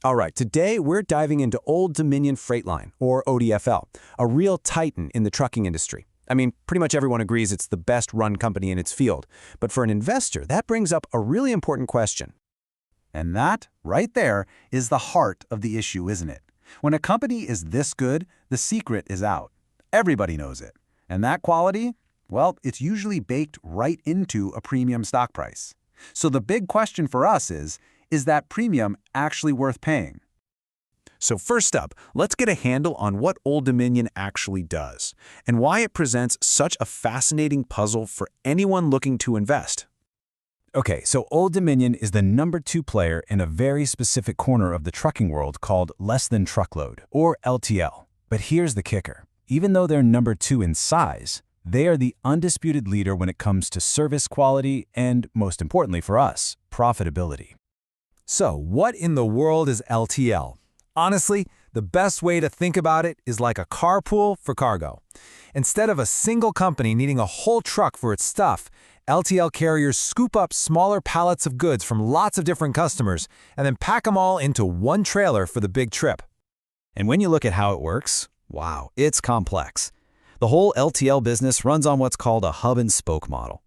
All right, today we're diving into Old Dominion Freight Line, or ODFL, a real titan in the trucking industry. I mean, pretty much everyone agrees it's the best-run company in its field. But for an investor, that brings up a really important question. And that, right there, is the heart of the issue, isn't it? When a company is this good, the secret is out. Everybody knows it. And that quality, well, it's usually baked right into a premium stock price. So the big question for us is that premium actually worth paying? So first up, let's get a handle on what Old Dominion actually does, and why it presents such a fascinating puzzle for anyone looking to invest. Okay, so Old Dominion is the number 2 player in a very specific corner of the trucking world called Less-than-Truckload, or LTL. But here's the kicker. Even though they're number 2 in size, they are the undisputed leader when it comes to service quality and, most importantly for us, profitability. So, what in the world is LTL? Honestly, the best way to think about it is like a carpool for cargo. Instead of a single company needing a whole truck for its stuff, LTL carriers scoop up smaller pallets of goods from lots of different customers and then pack them all into one trailer for the big trip. And when you look at how it works, wow, it's complex. The whole LTL business runs on what's called a hub-and-spoke model.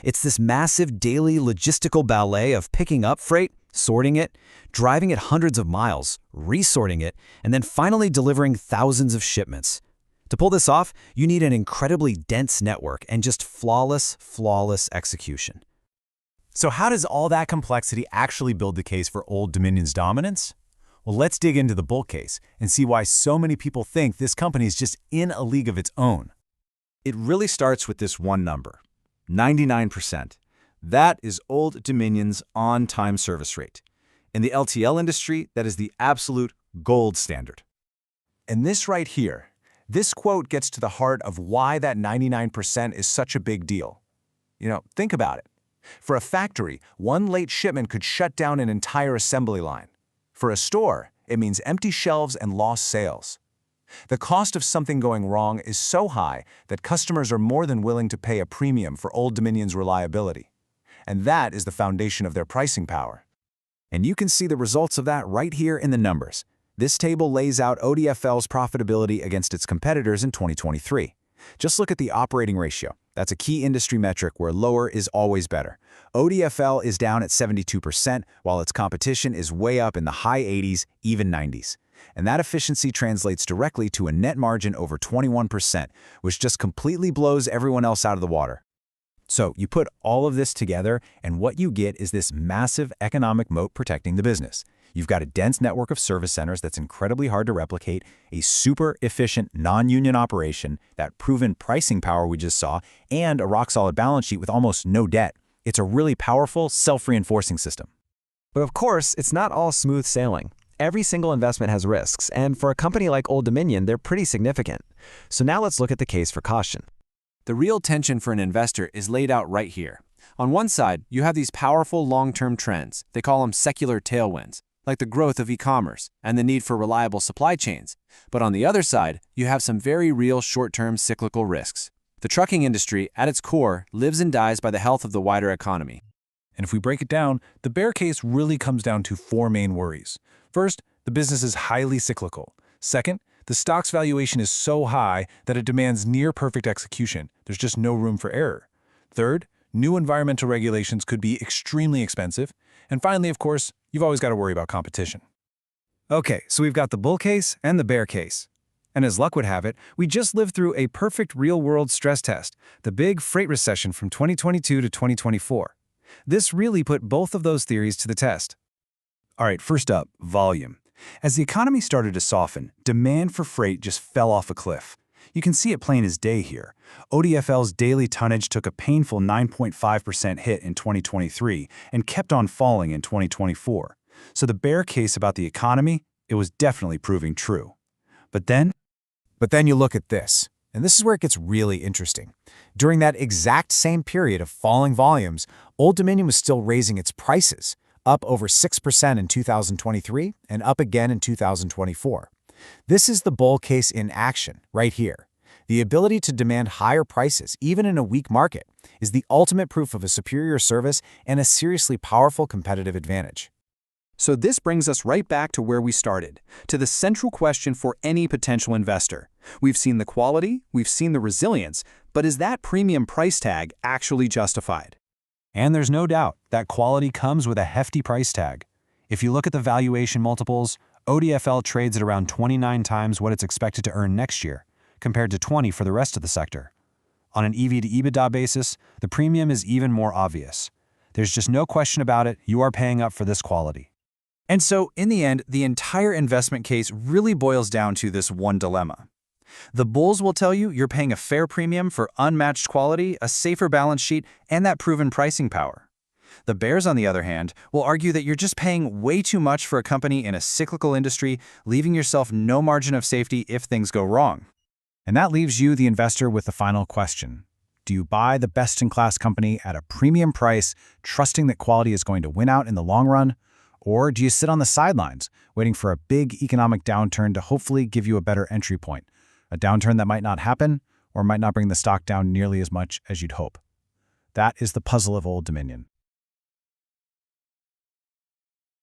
It's this massive daily logistical ballet of picking up freight, sorting it, driving it hundreds of miles, resorting it, and then finally delivering thousands of shipments. To pull this off, you need an incredibly dense network and just flawless execution. So how does all that complexity actually build the case for Old Dominion's dominance? Well, let's dig into the bull case and see why so many people think this company is just in a league of its own. It really starts with this one number, 99%. That is Old Dominion's on-time service rate. In the LTL industry, that is the absolute gold standard. And this right here, this quote gets to the heart of why that 99% is such a big deal. Think about it. For a factory, one late shipment could shut down an entire assembly line. For a store, it means empty shelves and lost sales. The cost of something going wrong is so high that customers are more than willing to pay a premium for Old Dominion's reliability. And that is the foundation of their pricing power. And you can see the results of that right here in the numbers. This table lays out ODFL's profitability against its competitors in 2023. Just look at the operating ratio. That's a key industry metric where lower is always better. ODFL is down at 72%, while its competition is way up in the high 80s, even 90s. And that efficiency translates directly to a net margin over 21%, which just completely blows everyone else out of the water. So you put all of this together, and what you get is this massive economic moat protecting the business. You've got a dense network of service centers that's incredibly hard to replicate, a super efficient non-union operation, that proven pricing power we just saw, and a rock-solid balance sheet with almost no debt. It's a really powerful, self-reinforcing system. But of course, it's not all smooth sailing. Every single investment has risks, and for a company like Old Dominion, they're pretty significant. So now let's look at the case for caution. The real tension for an investor is laid out right here. On one side, you have these powerful long-term trends. They call them secular tailwinds, like the growth of e-commerce and the need for reliable supply chains. But on the other side, you have some very real short-term cyclical risks. The trucking industry, at its core, lives and dies by the health of the wider economy. And if we break it down, the bear case really comes down to 4 main worries. First, the business is highly cyclical. Second, the stock's valuation is so high that it demands near-perfect execution. There's just no room for error. Third, new environmental regulations could be extremely expensive. And finally, of course, you've always got to worry about competition. Okay, so we've got the bull case and the bear case. And as luck would have it, we just lived through a perfect real-world stress test, the big freight recession from 2022 to 2024. This really put both of those theories to the test. All right, first up, volume. As the economy started to soften, demand for freight just fell off a cliff. You can see it plain as day here. ODFL's daily tonnage took a painful 9.5% hit in 2023 and kept on falling in 2024. So the bear case about the economy, it was definitely proving true. But then you look at this, and this is where it gets really interesting. During that exact same period of falling volumes, Old Dominion was still raising its prices, up over 6% in 2023 and up again in 2024. This is the bull case in action right here. The ability to demand higher prices, even in a weak market, is the ultimate proof of a superior service and a seriously powerful competitive advantage. So this brings us right back to where we started, to the central question for any potential investor. We've seen the quality, we've seen the resilience, but is that premium price tag actually justified? And there's no doubt that quality comes with a hefty price tag. If you look at the valuation multiples, ODFL trades at around 29 times what it's expected to earn next year, compared to 20 for the rest of the sector. On an EV to EBITDA basis, the premium is even more obvious. There's just no question about it, you are paying up for this quality. And so, in the end, the entire investment case really boils down to this one dilemma. The bulls will tell you you're paying a fair premium for unmatched quality, a safer balance sheet, and that proven pricing power. The bears, on the other hand, will argue that you're just paying way too much for a company in a cyclical industry, leaving yourself no margin of safety if things go wrong. And that leaves you, the investor, with the final question. Do you buy the best-in-class company at a premium price, trusting that quality is going to win out in the long run? Or do you sit on the sidelines, waiting for a big economic downturn to hopefully give you a better entry point? A downturn that might not happen, or might not bring the stock down nearly as much as you'd hope. That is the puzzle of Old Dominion.